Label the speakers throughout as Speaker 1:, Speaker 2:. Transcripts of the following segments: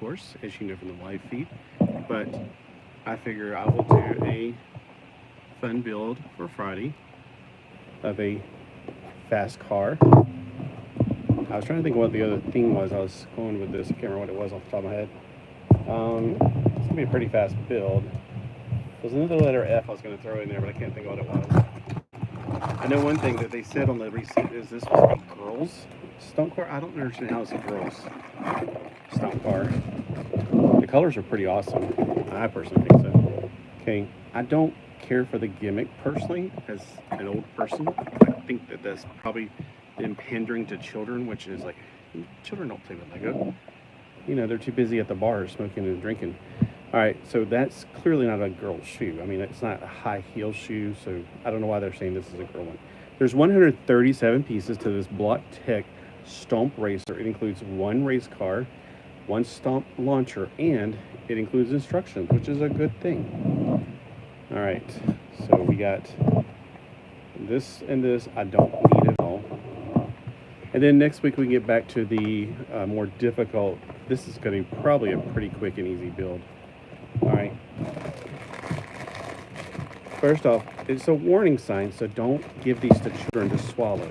Speaker 1: course, as you know from the live feed. But I figure I will do a fun build for Friday of a fast car. I was trying to think what the other thing was. I was going with this. I can't remember what it was off the top of my head. It's going to be a pretty fast build. There's another letter F I was going to throw in there, but I can't think of what it was. I know one thing that they said on the receipt is this was a girls' stomp car. I don't understand how it's a girls' stomp car. The colors are pretty awesome. I personally think so. Okay, I don't care for the gimmick personally as an old person. I think that that's probably them pandering to children, which is like, children don't play with Lego. You know, they're too busy at the bar smoking and drinking. All right, so that's clearly not a girl's shoe. I mean, it's not a high heel shoe, so I don't know why they're saying this is a girl one. There's 137 pieces to this Block Tech Stomp racer. It includes one race car, one Stomp launcher, and it includes instructions, which is a good thing. All right, so we got this and this. I don't need it all. And then next week we get back to the more difficult. This is going to be probably a pretty quick and easy build. All right. First off, it's a warning sign, so don't give these to children to swallow.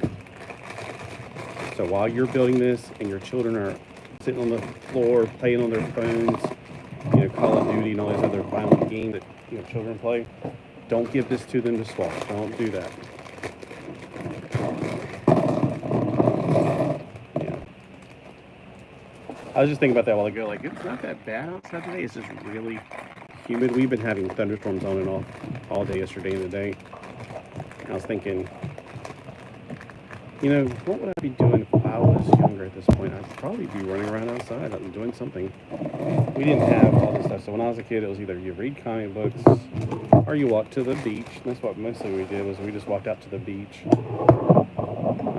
Speaker 1: So while you're building this and your children are sitting on the floor playing on their phones, you know, Call of Duty and all these other violent games that, you know, children play, don't give this to them to swallow. Don't do that. Yeah. I was just thinking about that a while ago. Like, it's not that bad outside today. It's just really humid. We've been having thunderstorms on and off all day yesterday and today. And I was thinking, you know, what would I be doing if I was younger at this point? I'd probably be running around outside and doing something. We didn't have all this stuff. So when I was a kid, it was either you read comic books or you walk to the beach. And that's what mostly we did, was we just walked out to the beach. I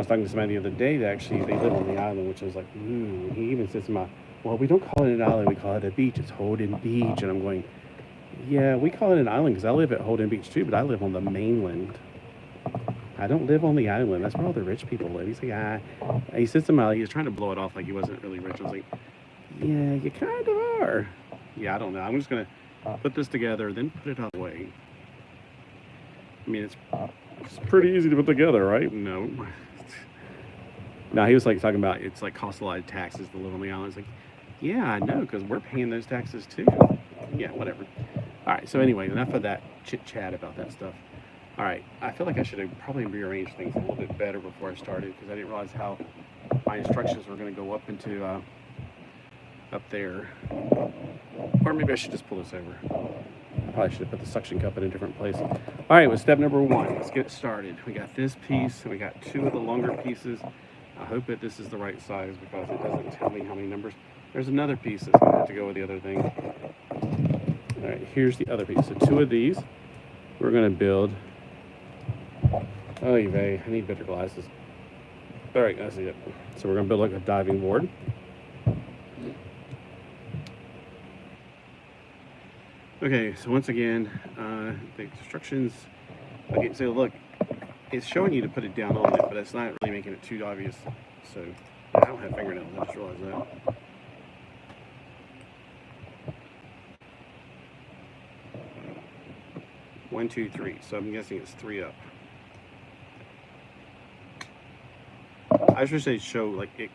Speaker 1: was talking to somebody the other day that actually, they live on the island, which was like, ooh. He even says to me, well, we don't call it an island, we call it a beach. It's Holden Beach. And I'm going, yeah, we call it an island because I live at Holden Beach too, but I live on the mainland. I don't live on the island. That's where all the rich people live. He's like, he said something, he was trying to blow it off like he wasn't really rich. I was like, yeah, you kind of are. Yeah, I don't know. I'm just going to put this together, then put it out of the way. I mean, it's pretty easy to put together, right? No. Now, he was like talking about it's like costs a lot of taxes to live on the island. It's like, yeah, I know, because we're paying those taxes too. Yeah, whatever. All right, so anyway, enough of that chit-chat about that stuff. All right, I feel like I should have probably rearranged things a little bit better before I started, because I didn't realize how my instructions were going to go up into up there. Or maybe I should just pull this over. I probably should have put the suction cup in a different place. All right, with step number one, let's get started. We got this piece, and we got two of the longer pieces. I hope that this is the right size because it doesn't tell me how many numbers. There's another piece that's going to have to go with the other thing. All right, here's the other piece. So two of these we're going to build. Oh, I need better glasses. All right, I see it. So we're going to build like a diving board. Okay, so once again, the instructions. Okay, so look, it's showing you to put it down on it, but it's not really making it too obvious. So I don't have fingernails, I just realized that. 1, 2, 3. So I'm guessing it's 3 up. I should say show like it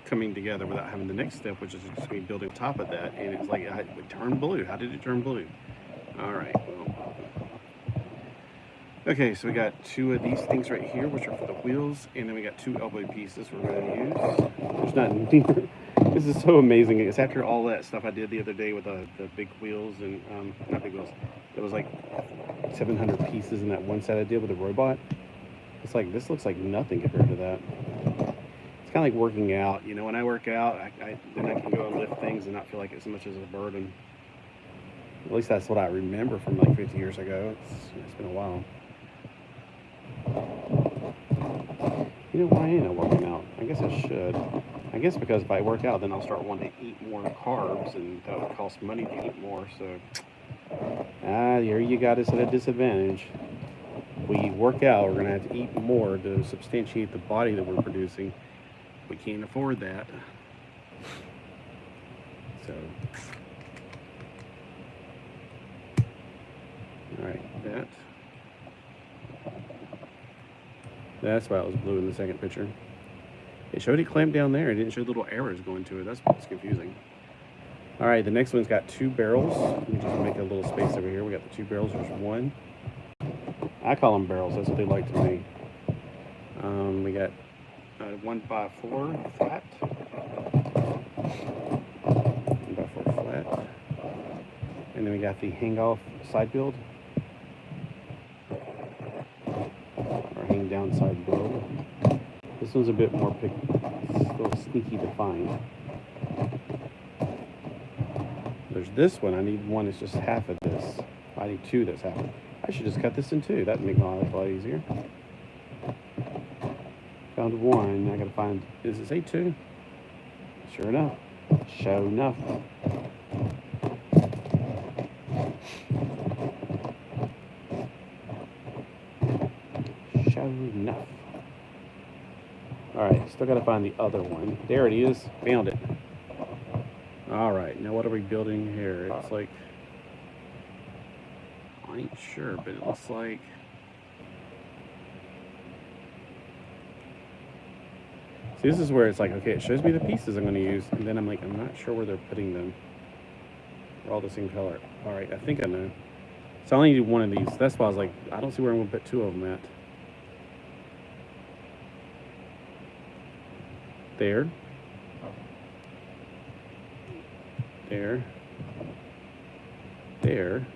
Speaker 1: coming together without having the next step, which is just me building on top of that, and it's like it turned blue. How did it turn blue? All right. Well. Okay, so we got two of these things right here, which are for the wheels, and then we got two elbow pieces we're going to use. There's not. This is so amazing. It's after all that stuff I did the other day with the big wheels and not big wheels. It was like 700 pieces in that one set I did with the robot. It's like, this looks like nothing compared to that. It's kind of like working out. You know, when I work out, then I can go and lift things and not feel like it's as much as a burden. At least that's what I remember from like 50 years ago. It's been a while. You know, why ain't I working out? I guess I should. I guess because if I work out, then I'll start wanting to eat more carbs, and that would cost money to eat more. So, here you got us at a disadvantage. If we work out, we're going to have to eat more to substantiate the body that we're producing. We can't afford that. So, all right, that's why it was blue in the second picture. It showed it clamped down there. It didn't show little arrows going to it. That's what's confusing. All right, the next one's got 2 barrels. Let me just make a little space over here. We got the 2 barrels. There's one. I call them barrels. That's what they like to me. We got 1x4 flat. 1x4 flat. And then we got the hang-off side build. Or hang-down side build. This one's a bit more a little sneaky to find. There's this one. I need one that's just half of this. I need 2 that's half. I should just cut this in 2. That'd make my life a lot easier. Found one. I gotta find. Does it say 2? Sure enough. Sure enough. Sure enough. Alright, still gotta find the other one. There it is. Found it. Alright, now what are we building here? It's like, I ain't sure, but it looks like, see, this is where it's like, okay, it shows me the pieces I'm going to use, and then I'm like, I'm not sure where they're putting them. They're all the same color. Alright, I think I know. So I only need one of these. That's why I was like, I don't see where I'm going to put 2 of them at. There. There. There.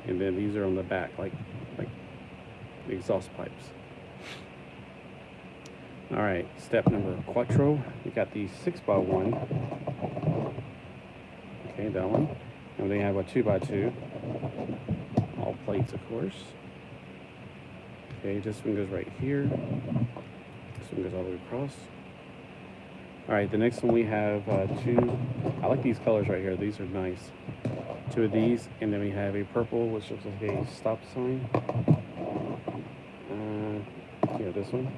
Speaker 1: And then these are on the back, like the exhaust pipes. All right, step number 4. We got the 6x1. Okay, that one. And then have a 2x2. All plates, of course. Okay, this one goes right here. This one goes all the way across. All right, the next one we have 2. I like these colors right here. These are nice. 2 of these, and then we have a purple, which looks like a stop sign. Yeah, this one.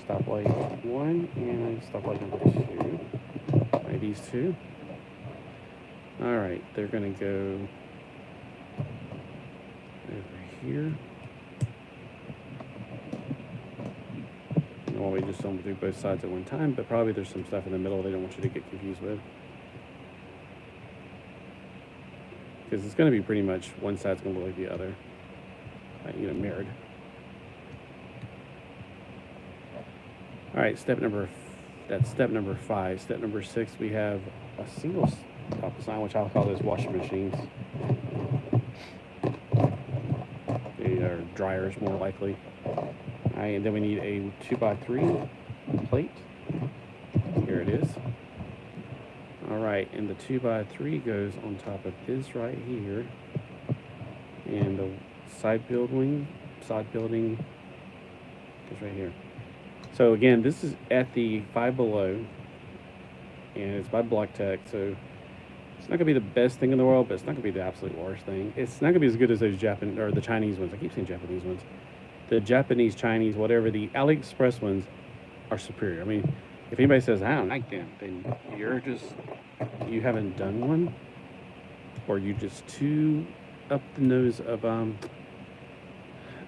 Speaker 1: Stoplight 1 and stoplight number 2. All right, these 2. All right, they're gonna go over here. Well, we just don't do both sides at one time, but probably there's some stuff in the middle they don't want you to get confused with. Because it's going to be pretty much one side's going to look like the other, mirrored. All right, that's step number 5. Step number 6, we have a single stop sign, which I'll call those washing machines. They are dryers, more likely. All right, and then we need a 2x3 plate. Here it is. All right, and the 2x3 goes on top of this right here. And the side building goes right here. So again, this is at the Five Below, and it's by Black Tech, so it's not gonna be the best thing in the world, but it's not gonna be the absolute worst thing. It's not gonna be as good as those the Chinese ones. I keep saying Japanese ones. The Japanese, Chinese, whatever, the AliExpress ones are superior. I mean, if anybody says, I don't like them, then you haven't done one, or you just too up the nose of a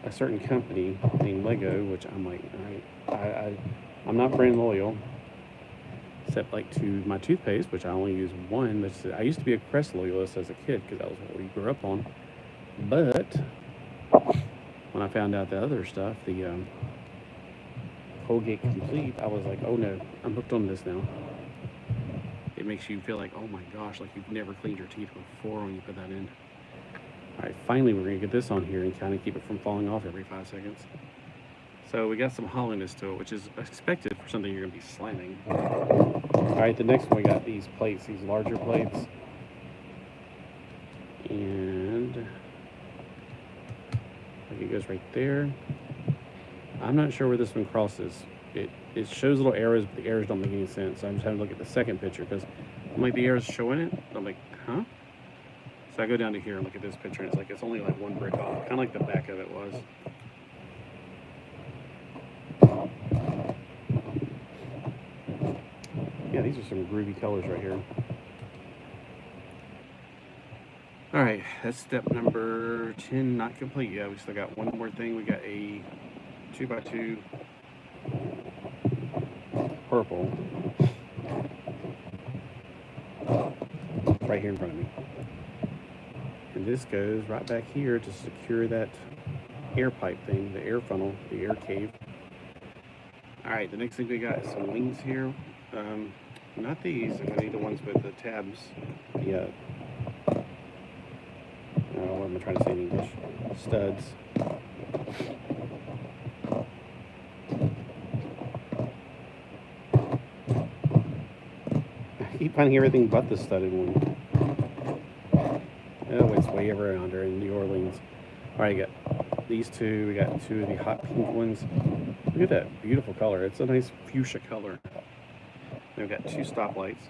Speaker 1: certain company named Lego, which I'm like, all right, I'm not brand loyal, except like to my toothpaste, which I only use one. I used to be a Crest loyalist as a kid because that was what we grew up on. But when I found out the other stuff, the Colgate Complete, I was like, oh no, I'm hooked on this now. It makes you feel like, oh my gosh, like you've never cleaned your teeth before when you put that in. All right, finally we're gonna get this on here and kind of keep it from falling off every 5 seconds. So we got some hollowness to it, which is expected for something you're gonna be slamming. All right, the next one we got these plates, these larger plates. And like it goes right there. I'm not sure where this one crosses. It shows little arrows, but the arrows don't make any sense. So I'm just having to look at the second picture because I'm like, the arrows showing it. I'm like, huh? So I go down to here and look at this picture, and it's like, it's only like one brick off, kind of like the back of it was. Yeah, these are some groovy colors right here. All right, that's step number 10, not complete yet. We still got one more thing. We got a 2x2 purple right here in front of me. And this goes right back here to secure that air pipe thing, the air funnel, the air cave. All right, the next thing we got is some wings here. Not these. I'm gonna need the ones with the tabs. The what am I trying to say in English? Studs. I keep finding everything but the studded one. Oh, it's way over under in New Orleans. All right, you got these two. We got two of the hot pink ones. Look at that beautiful color. It's a nice fuchsia color. Then we've got two stoplights.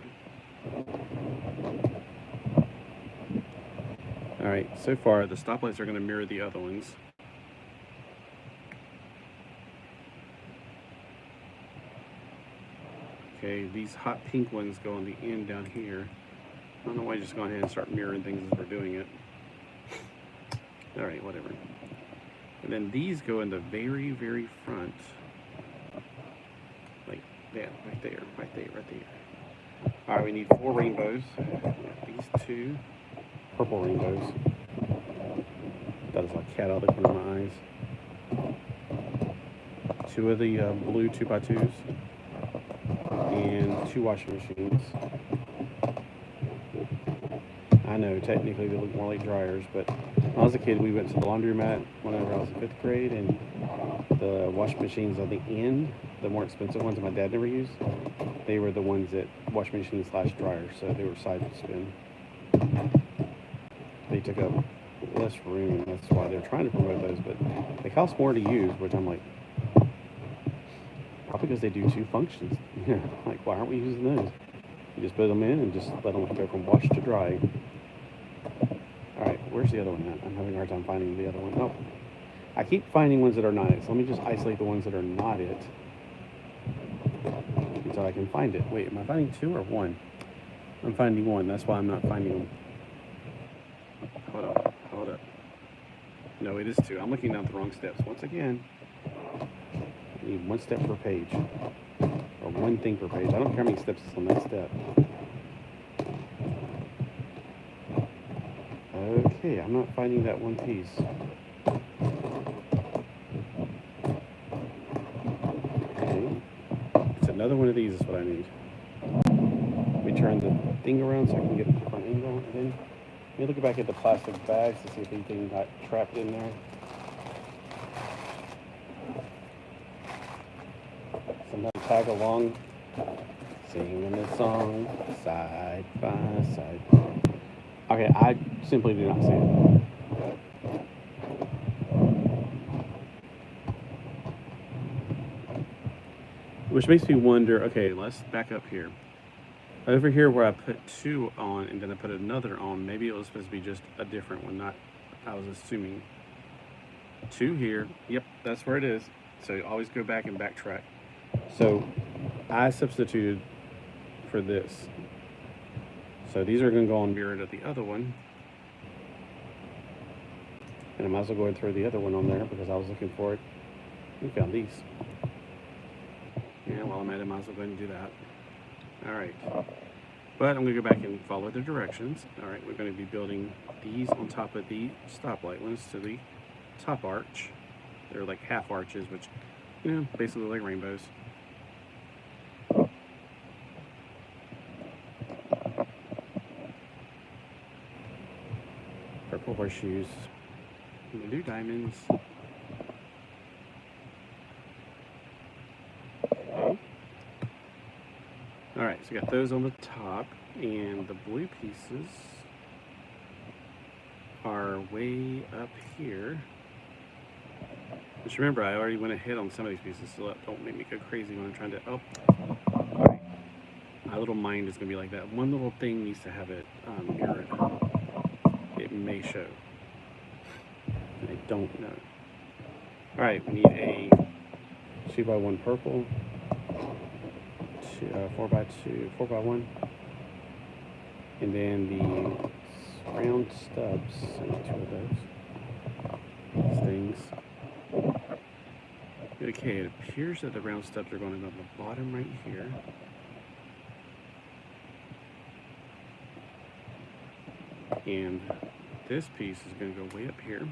Speaker 1: All right, so far the stoplights are going to mirror the other ones. Okay, these hot pink ones go on the end down here. I don't know why I just go ahead and start mirroring things as we're doing it. All right, whatever. And then these go in the very, very front. Like that, right there, right there, right there. All right, we need 4 rainbows. These 2 purple rainbows. That is like a cat out of the corner of my eyes. 2 of the blue 2x2s. And 2 washing machines. I know, technically they look more like dryers, but when I was a kid, we went to the laundromat whenever I was in 5th grade, and the washing machines on the end, the more expensive ones that my dad never used, they were the ones that washing machine / dryer, so they were side spin. They took up less room, and that's why they're trying to promote those, but they cost more to use, which I'm like, probably because they do 2 functions. Yeah, like, why aren't we using those? You just put them in and just let them go from wash to dry. Alright, where's the other one at? I'm having a hard time finding the other one. Oh, I keep finding ones that are not it, so let me just isolate the ones that are not it until I can find it. Wait, am I finding 2 or 1? I'm finding 1, that's why I'm not finding them. Hold up. No, it is 2. I'm looking down the wrong steps. Once again, I need 1 step per page. Or 1 thing per page. I don't care how many steps is on that step. Okay, I'm not finding that 1 piece. Okay. It's another one of these is what I need. Let me turn the thing around so I can get a different angle. And then let me look back at the plastic bags to see if anything got trapped in there. Sometimes tag along, singing the song side by side. Okay, I simply do not see it. Which makes me wonder, okay, let's back up here. Over here where I put 2 on and then I put another on, maybe it was supposed to be just a different one, not, I was assuming. 2 here, yep, that's where it is. So you always go back and backtrack. So I substituted for this. So these are going to go on mirrored at the other one. And I might as well go ahead and throw the other one on there because I was looking for it. We found these. Yeah, while I'm at it, I might as well go ahead and do that. Alright. But I'm going to go back and follow the directions. Alright, we're going to be building these on top of the stoplight ones to the top arch. They're like half arches, which, you know, basically like rainbows. Purple horseshoes. I'm going to do diamonds. Okay. Alright, so we got those on the top, and the blue pieces are way up here. Just remember, I already went ahead on some of these pieces, so don't make me go crazy when I'm trying to, alright. My little mind is going to be like that. One little thing needs to have it mirrored. It may show. I don't know. Alright, we need a 2x1 purple, 4x2, 4x1, and then the round stubs. I need 2 of those things. Okay, it appears that the round stubs are going to go on the bottom right here. And this piece is going to go way up here.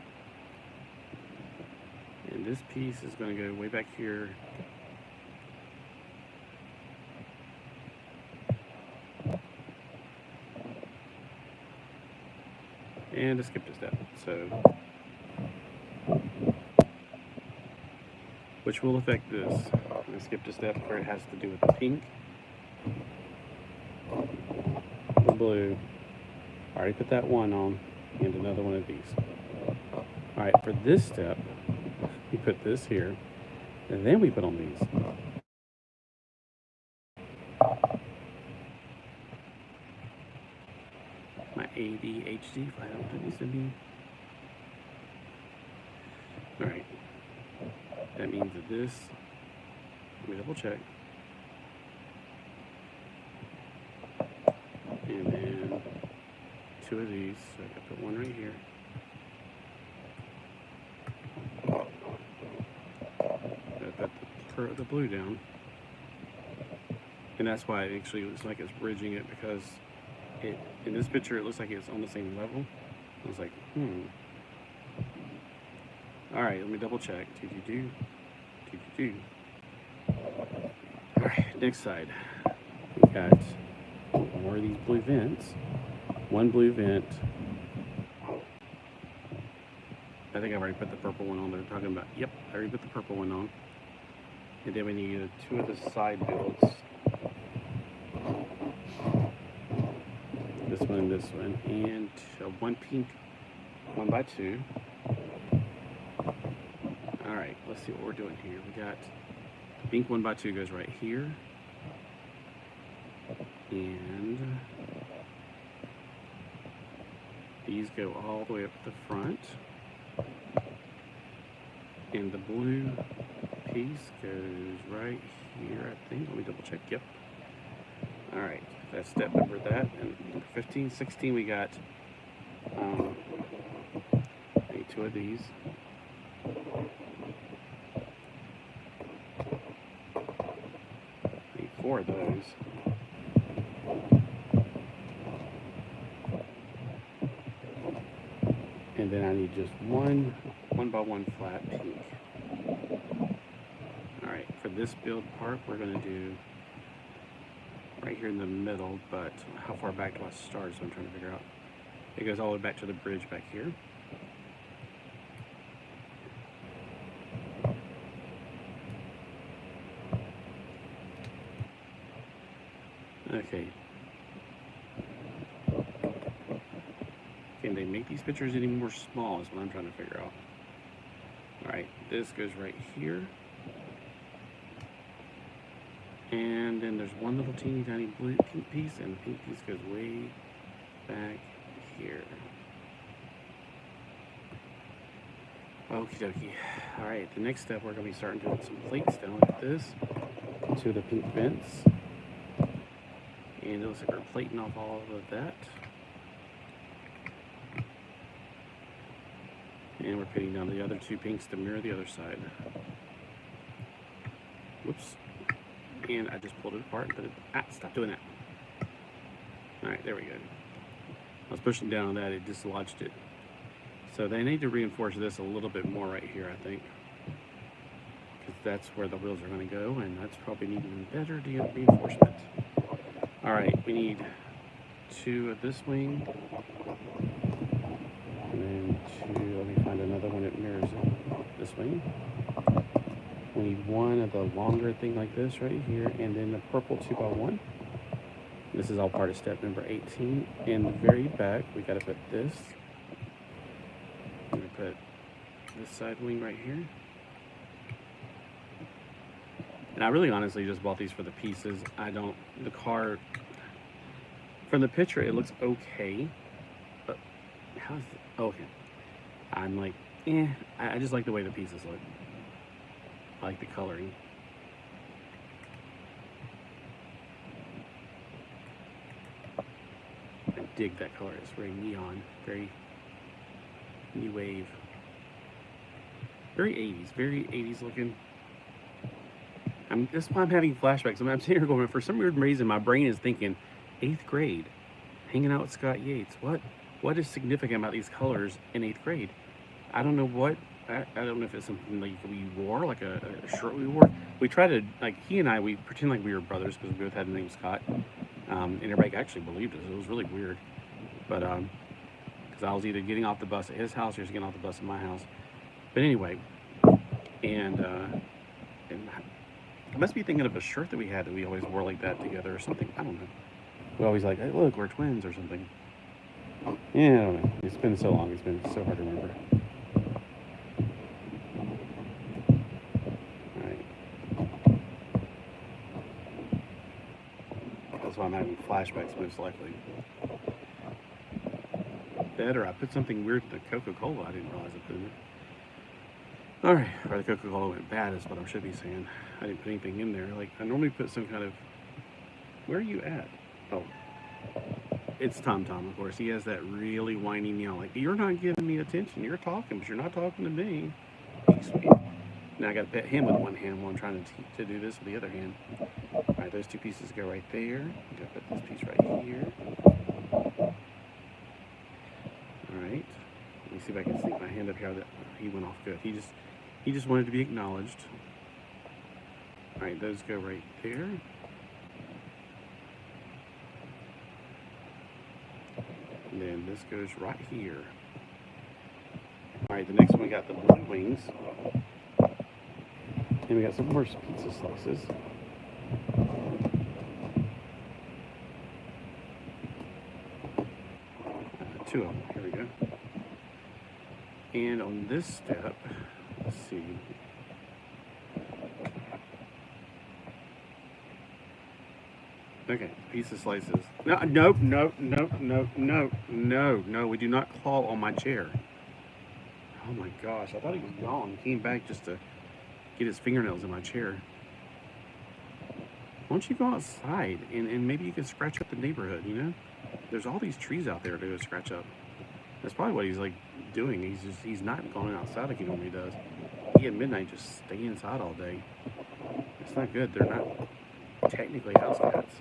Speaker 1: And this piece is going to go way back here. And I skipped a step, so which will affect this. I skipped a step where it has to do with the pink, the blue. I already put that one on, and another one of these. All right, for this step, we put this here, and then we put on these. My ADHD, if I don't know what that needs to be. All right, that means that this, let me double check. And then 2 of these, so I gotta put one right here. Gotta put the blue down. And that's why it actually looks like it's bridging it, because in this picture it looks like it's on the same level. I was like, All right, let me double check. All right, next side. We got more of these blue vents. One blue vent. I think I've already put the purple one on. They're talking about. Yep, I already put the purple one on. And then we need 2 of the side builds. This one, and one pink 1x2. All right, let's see what we're doing here. We got the pink 1x2 goes right here, and these go all the way up the front, and the blue piece goes right here, I think. Let me double check. Yep. All right, that's step number that. And number 15, 16, we got I need 2 of these. I need 4 of those. And then I need just one by one flat pink. All right, for this build part, we're gonna do right here in the middle, but how far back do I start? So I'm trying to figure out. It goes all the way back to the bridge back here. Okay. Can they make these pictures any more small is what I'm trying to figure out. All right, this goes right here. And then there's one little teeny tiny blue pink piece, and the pink piece goes way back here. Okie dokie. All right, the next step, we're gonna be starting doing some plates down like this to the pink vents. And it looks like we're plating off all of that. And we're putting down the other 2 pinks to mirror the other side. Whoops. And I just pulled it apart and put it, stop doing that. All right, there we go. I was pushing down on that, it dislodged it. So they need to reinforce this a little bit more right here, I think. Because that's where the wheels are gonna go, and that's probably needing better reinforcement. All right, we need 2 of this wing. And then 2, let me find another one that mirrors it, this wing. We need 1 of the longer thing like this right here, and then the purple 2x1. This is all part of step number 18. In the very back, we gotta put this. I'm gonna put this side wing right here. And I really honestly just bought these for the pieces. The car, from the picture, it looks okay, but how's it? Okay. I'm like, I just like the way the pieces look. I like the coloring. dig that color. It's very neon, very new wave. Very 80s looking. That's why I'm having flashbacks. I'm sitting here going, for some weird reason, my brain is thinking, 8th grade, hanging out with Scott Yates. What is significant about these colors in 8th grade? I don't know what. I don't know if it's something like we wore, like a shirt we wore. We tried to, like, he and I, we pretend like we were brothers because we both had the name Scott. And everybody actually believed us. It was really weird. But, because I was either getting off the bus at his house or he was getting off the bus at my house. But anyway, and I must be thinking of a shirt that we had that we always wore like that together or something. I don't know. We always like, hey, look, we're twins or something. Yeah, I don't know. It's been so long. It's been so hard to remember. That's why I'm having flashbacks most likely. Better, I put something weird in the Coca-Cola. I didn't realize I put in it. Alright, or the Coca-Cola went bad is what I should be saying. I didn't put anything in there. Like, I normally put some kind of... Where are you at? Oh. It's Tom, of course. He has that really whiny meow. Like, you're not giving me attention. You're talking, but you're not talking to me. He's sweet. Now I got to pet him with one hand while I'm trying to do this with the other hand. Alright, those two pieces go right there. I got to put this piece right here. Alright. Let me see if I can sneak my hand up here. He went off good. He just wanted to be acknowledged. Alright, those go right there. And then this goes right here. Alright, the next one we got the blue wings. And we got some more pizza slices. Two of them. Here we go. And on this step, let's see. Okay, pizza slices. No, we do not claw on my chair. Oh my gosh, I thought he was gone. He came back just to get his fingernails in my chair. Why don't you go outside and maybe you can scratch up the neighborhood, you know? There's all these trees out there to go scratch up. That's probably what he's like doing. He's not going outside like he normally does. He at midnight just stay inside all day. It's not good. They're not technically house cats.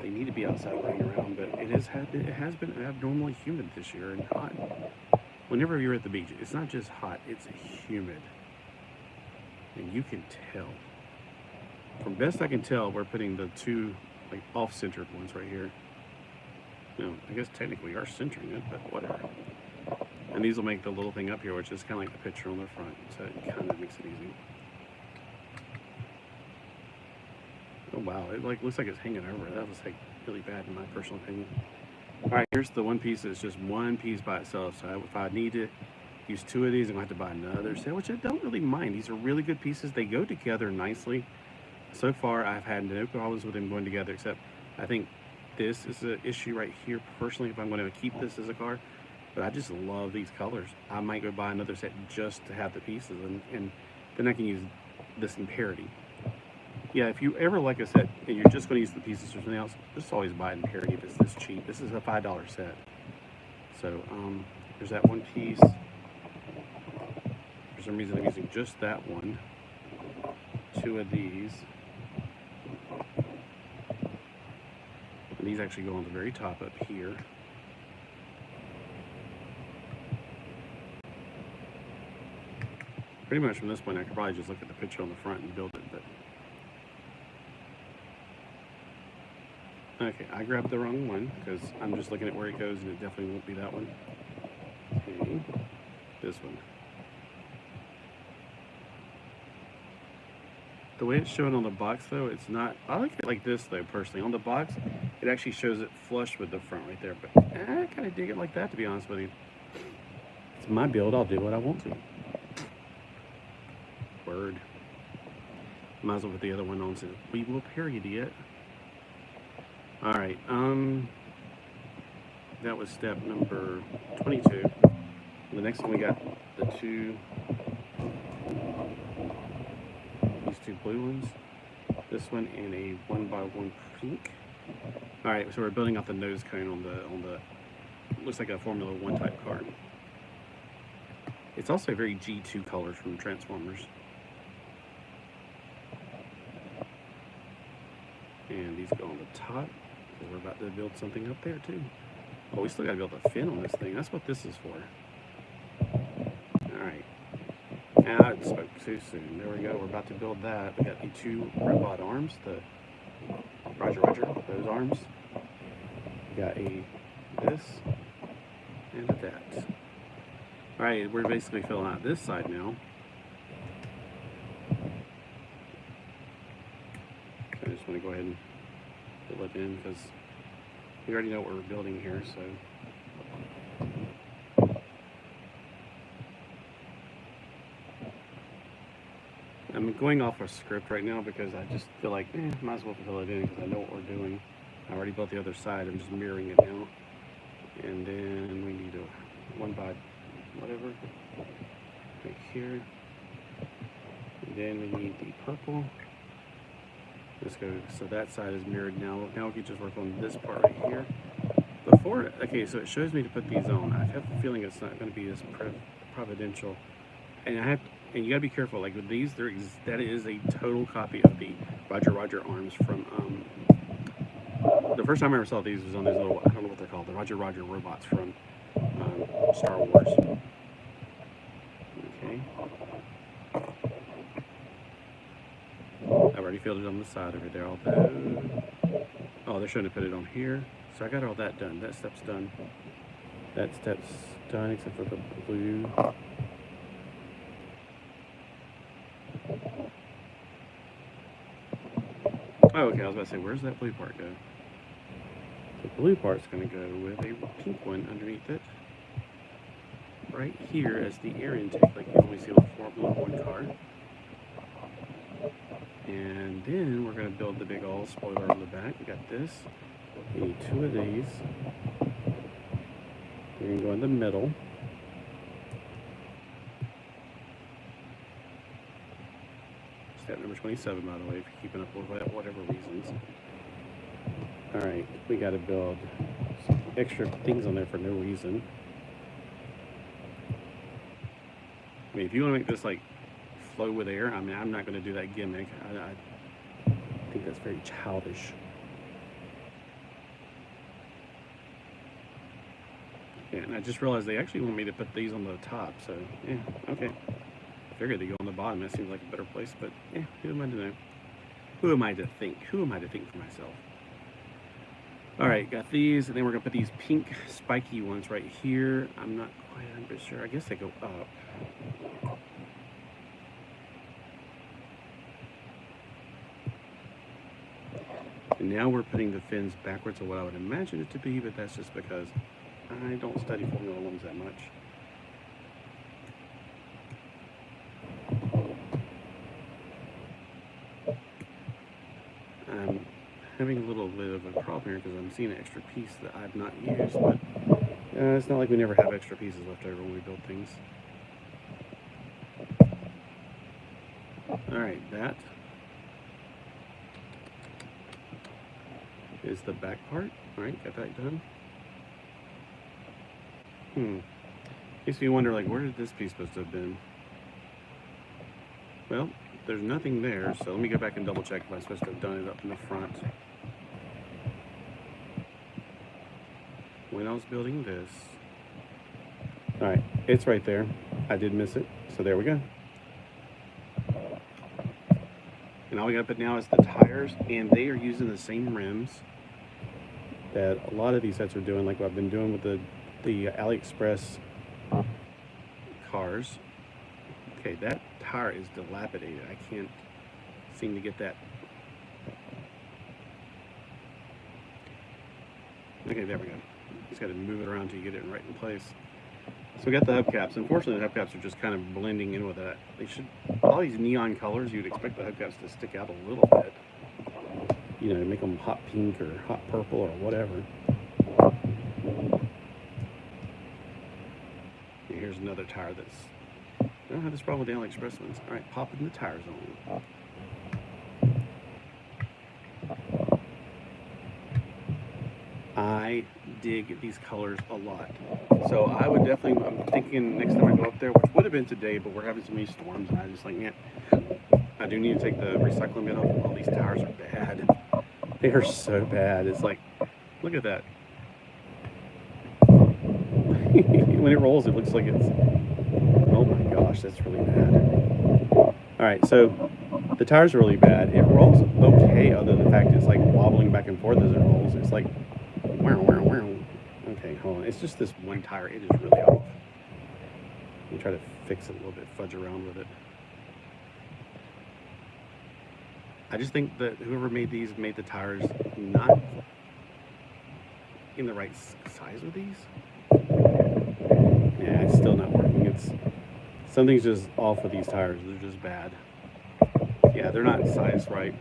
Speaker 1: They need to be outside running around, but it has been abnormally humid this year and hot. Whenever you're at the beach, it's not just hot, it's humid. And you can tell. From best I can tell, we're putting the two like off-centered ones right here. No, I guess technically we are centering it, but whatever. And these will make the little thing up here, which is kind of like the picture on the front, so it kind of makes it easy. Oh wow, it like looks like it's hanging over. That was like really bad in my personal opinion. All right, here's the one piece that's just one piece by itself. So if I need to use two of these, I'm going to have to buy another set, which I don't really mind. These are really good pieces. They go together nicely. So far, I've had no problems with them going together, except I think this is an issue right here, personally, if I'm going to keep this as a car. But I just love these colors. I might go buy another set just to have the pieces, and then I can use this in parity. Yeah, if you ever like a set and you're just going to use the pieces or something else, just always buy it in parity if it's this cheap. This is a $5 set. So, there's that one piece. For some reason, I'm using just that one. Two of these. And these actually go on the very top up here. Pretty much from this point, I could probably just look at the picture on the front and build it, but... Okay, I grabbed the wrong one because I'm just looking at where it goes and it definitely won't be that one. Okay, this one. The way it's shown on the box though, it's not, I like it like this though personally. On the box, it actually shows it flush with the front right there, but I kind of dig it like that, to be honest with you. It's my build, I'll do what I want to. Word. Might as well put the other one on so we will period it. Alright, that was step number 22. The next one we got these two blue ones, this one and a 1x1 pink. All right, so we're building out the nose cone on the looks like a Formula One type car. It's also very G2 colors from Transformers. And these go on the top. We're about to build something up there too. Oh, we still got to build a fin on this thing. That's what this is for. All right. Now I spoke too soon. There we go. We're about to build that. We got the two robot arms, the Roger, those arms. We got this and that. All right, we're basically filling out this side now. So I just want to go ahead and fill it in because we already know what we're building here. So. I'm going off a script right now because I just feel like, might as well fill it in because I know what we're doing. I already built the other side. I'm just mirroring it now. And then we need a 1 by whatever right here. And then we need the purple. Let's go. So that side is mirrored now. Now we can just work on this part right here. Before, okay, so it shows me to put these on. I have a feeling it's not going to be as providential. And and you gotta be careful. Like with these, that is a total copy of the Roger arms from. The first time I ever saw these was on these little, I don't know what they're called, the Roger robots from Star Wars. Okay. I've already filled it on the side over there. All that. Oh, they're showing to put it on here. So I got all that done. That step's done. That step's done except for the blue. Oh, okay, I was about to say, where's that blue part go? The blue part's going to go with a pink one underneath it. Right here as the air intake, like you always see on a Formula One car. And then we're going to build the big old spoiler on the back. We got this. We need 2 of these. We're going to go in the middle. Step number 27, by the way, if you're keeping up with whatever reasons. All right, we got to build some extra things on there for no reason. I mean, if you want to make this like flow with air, I mean, I'm not going to do that gimmick. I think that's very childish. Yeah, and I just realized they actually want me to put these on the top, so yeah, okay. I figured they go on the bottom. That seems like a better place, but yeah, who am I to know? Who am I to think? Who am I to think for myself? All right, got these, and then we're gonna put these pink spiky ones right here. I'm not quite 100% sure. I guess they go up. And now we're putting the fins backwards of what I would imagine it to be, but that's just because I don't study Formula Ones that much. I'm having a little bit of a problem here because I'm seeing an extra piece that I've not used, but it's not like we never have extra pieces left over when we build things. All right, that is the back part. All right, got that done. Makes me wonder, like, where did this piece supposed to have been? Well, there's nothing there, so let me go back and double check if I'm supposed to have done it up in the front. When I was building this. All right, it's right there. I did miss it, so there we go. And all we gotta put now is the tires, and they are using the same rims that a lot of these sets are doing, like what I've been doing with the AliExpress cars. Okay, that tire is dilapidated. I can't seem to get that. Okay, there we go. Just got to move it around until you get it right in place. So we got the hubcaps. Unfortunately, the hubcaps are just kind of blending in with that. They should, all these neon colors, you'd expect the hubcaps to stick out a little bit. You know, make them hot pink or hot purple or whatever. And here's another tire that's, I don't have this problem with the AliExpress ones. All right, popping the tires on. dig these colors a lot. So I would definitely, I'm thinking next time I go up there, which would have been today, but we're having so many storms, and I just like, man, I do need to take the recycling bin off. All these tires are bad. They are so bad. It's like, look at that. When it rolls, it looks like it's, oh my gosh, that's really bad. All right, so the tires are really bad. It rolls okay, other than the fact it's like wobbling back and forth as it rolls. It's like, wow, wow, wow. Okay, hold on. It's just this one tire. It is really off. Let me try to fix it a little bit, fudge around with it. I just think that whoever made these made the tires not in the right size with these. Yeah, it's still not working. It's something's just off with these tires. They're just bad. Yeah, they're not sized right.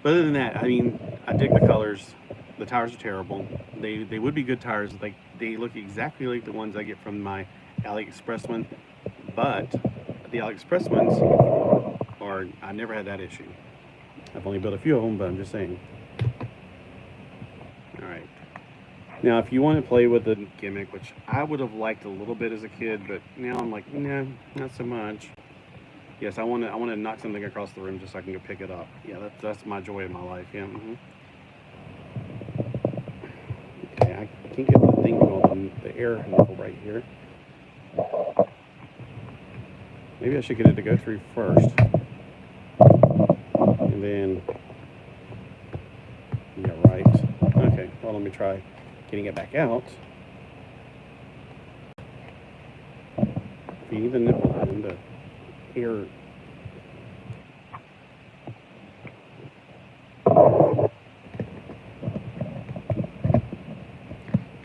Speaker 1: But other than that, I mean, I dig the colors. The tires are terrible. They would be good tires. Like, they look exactly like the ones I get from my AliExpress one. But the AliExpress ones are, I never had that issue. I've only built a few of them, but I'm just saying. All right. Now, if you want to play with the gimmick, which I would have liked a little bit as a kid, but now I'm like, nah, not so much. Yes, I want to knock something across the room just so I can go pick it up. Yeah, that's my joy in my life. Yeah. Okay, I can't get the thing going, the air nipple right here. Maybe I should get it to go through first. And then, yeah, right. Okay, well, let me try getting it back out. Feeding the nipple and the air.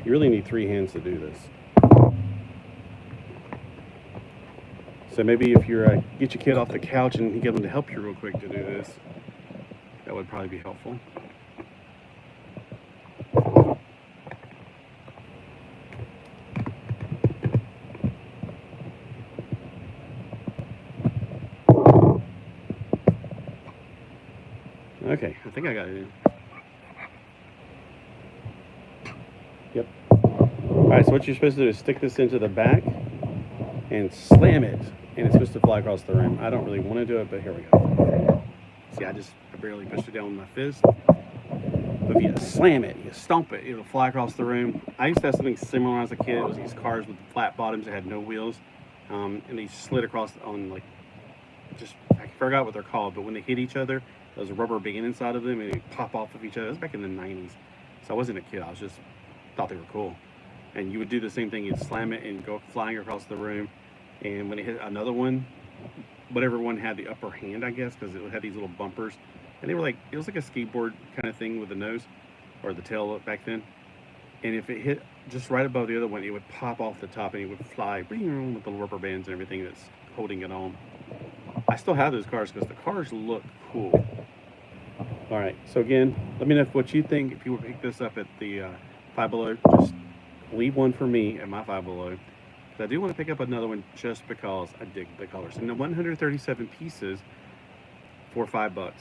Speaker 1: You really need 3 hands to do this. So maybe if you're get your kid off the couch and get them to help you real quick to do this, that would probably be helpful. Okay, I think I got it in. Yep. All right, so what you're supposed to do is stick this into the back and slam it, and it's supposed to fly across the room. I don't really want to do it, but here we go. See, I barely pushed it down with my fist. But if you slam it, you stomp it, it'll fly across the room. I used to have something similar when I was a kid. It was these cars with flat bottoms that had no wheels, and they slid across on, like, just, I forgot what they're called, but when they hit each other, there was a rubber band inside of them, and they pop off of each other. It was back in the 90s. So I wasn't a kid, I was just, thought they were cool. And you would do the same thing, you'd slam it and go flying across the room. And when it hit another one, whatever one had the upper hand, I guess, because it had these little bumpers. And they were like, it was like a skateboard kind of thing with the nose, or the tail back then. And if it hit just right above the other one, it would pop off the top and it would fly with the rubber bands and everything that's holding it on. I still have those cars because the cars look cool. All right, so again, let me know what you think. If you would pick this up at the Five Below, just leave one for me at my Five Below. I do want to pick up another one just because I dig the colors. And the 137 pieces for $5.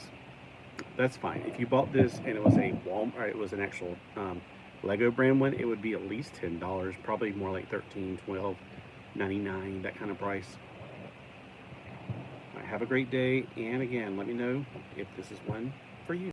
Speaker 1: That's fine. If you bought this and it was a Walmart, or it was an actual Lego brand one, it would be at least $10, probably more like $13, $12, $99, that kind of price. All right, have a great day, and again, let me know if this is one for you.